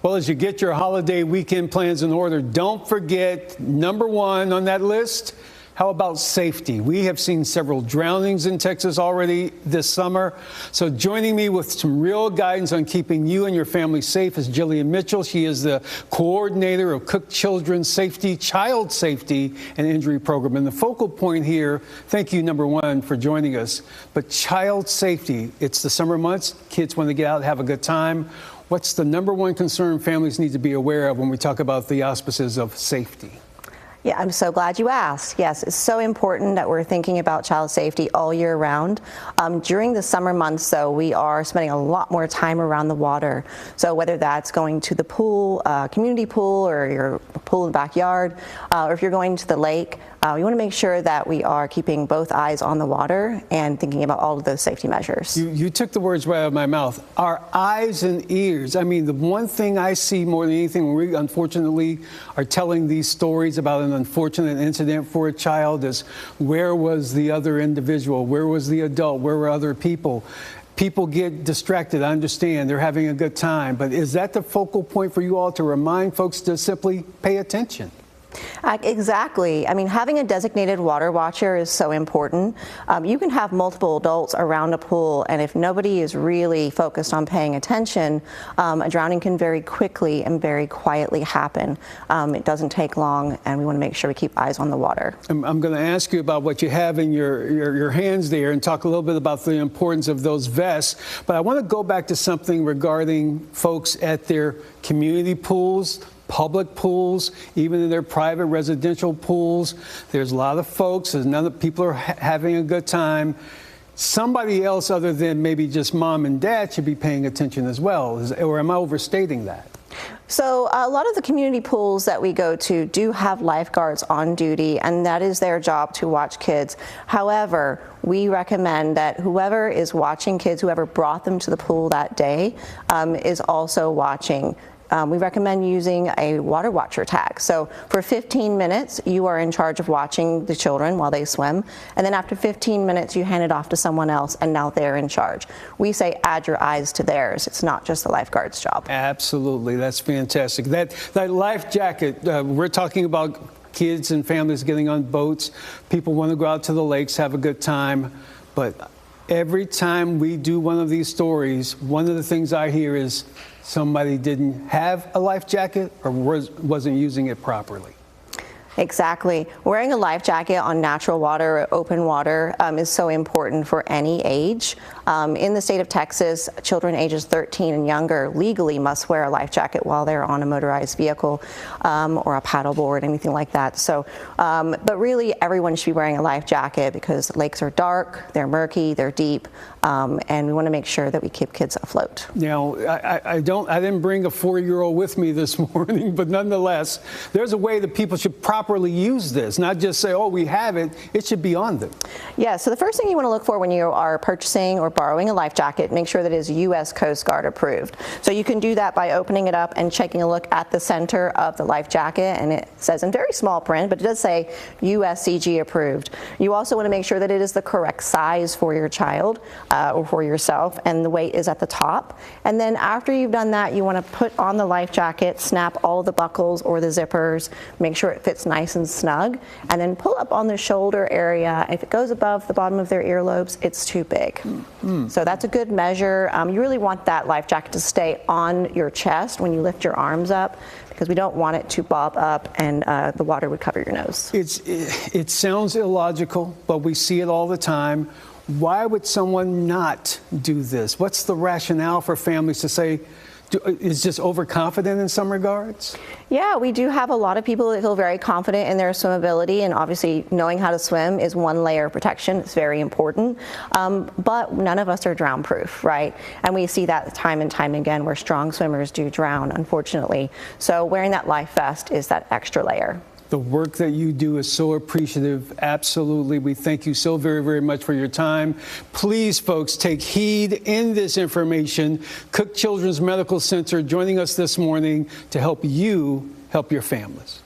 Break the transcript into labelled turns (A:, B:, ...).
A: Well, as you get your holiday weekend plans in order, don't forget number one on that list. How about safety? We have seen several drownings in Texas already this summer. So joining me with some real guidance on keeping you and your family safe is Jillian Mitchell. She is the coordinator of Cook Children's Safety, Child Safety and Injury Program. And the focal point here, thank you, number one, for joining us. But child safety, it's the summer months. Kids want to get out and have a good time. What's the number one concern families need to be aware of when we talk about the auspices of safety?
B: Yeah, I'm so glad you asked. Yes, it's so important that we're thinking about child safety all year round. During the summer months, though, we are spending a lot more time around the water. So whether that's going to the pool, community pool, or your pool in the backyard, or if you're going to the lake, we want to make sure that we are keeping both eyes on the water and thinking about all of those safety measures.
A: You took the words right out of my mouth. Our eyes and ears. I mean, the one thing I see more than anything when we unfortunately are telling these stories about an unfortunate incident for a child is where was the other individual? Where was the adult? Where were other people? People get distracted. I understand they're having a good time, but is that the focal point for you all to remind folks to simply pay attention?
B: Exactly. I mean, having a designated water watcher is so important. You can have multiple adults around a pool, and if nobody is really focused on paying attention, a drowning can very quickly and very quietly happen. It doesn't take long, and we want to make sure we keep eyes on the water.
A: I'm going to ask you about what you have in your hands there and talk a little bit about the importance of those vests, but I want to go back to something regarding folks at their community pools, public pools, even in their private residential pools. There's a lot of folks, people are having a good time. Somebody else other than maybe just mom and dad should be paying attention as well, or am I overstating that?
B: So a lot of the community pools that we go to do have lifeguards on duty, and that is their job to watch kids. However, we recommend that whoever is watching kids, whoever brought them to the pool that day, is also watching. We recommend using a water watcher tag. So for 15 minutes, you are in charge of watching the children while they swim. And then after 15 minutes, you hand it off to someone else, and now they're in charge. We say add your eyes to theirs. It's not just the lifeguard's job.
A: Absolutely. That's fantastic. That life jacket, we're talking about kids and families getting on boats. People want to go out to the lakes, have a good time. But every time we do one of these stories, one of the things I hear is somebody didn't have a life jacket or wasn't using it properly.
B: Exactly. Wearing a life jacket on natural water or open water is so important for any age. In the state of Texas, children ages 13 and younger legally must wear a life jacket while they're on a motorized vehicle or a paddleboard, anything like that. So, but really everyone should be wearing a life jacket because lakes are dark, they're murky, they're deep, and we want to make sure that we keep kids afloat.
A: Now, I didn't bring a 4-year-old with me this morning, but nonetheless, there's a way that people should properly use this, not just say, oh, we have it. It should be on them. Yeah,
B: so the first thing you want to look for when you are purchasing or borrowing a life jacket, make sure that it is U.S. Coast Guard approved. So you can do that by opening it up and taking a look at the center of the life jacket, and it says in very small print, but it does say USCG approved. You also want to make sure that it is the correct size for your child or for yourself, and the weight is at the top. And then after you've done that, you want to put on the life jacket, snap all the buckles or the zippers, make sure it fits nice and snug, and then pull up on the shoulder area. If it goes above the bottom of their earlobes, it's too big. So that's a good measure. You really want that life jacket to stay on your chest when you lift your arms up, because we don't want it to bob up and the water would cover your nose.
A: It sounds illogical, but we see it all the time. Why would someone not do this? What's the rationale for families to say, is just overconfident in some regards?
B: Yeah, we do have a lot of people that feel very confident in their swimmability, and obviously knowing how to swim is one layer of protection. It's very important, but none of us are drown proof, right? And we see that time and time again where strong swimmers do drown, unfortunately. So wearing that life vest is that extra layer.
A: The work that you do is so appreciative. Absolutely. We thank you so very, very much for your time. Please, folks, take heed in this information. Cook Children's Medical Center joining us this morning to help you help your families.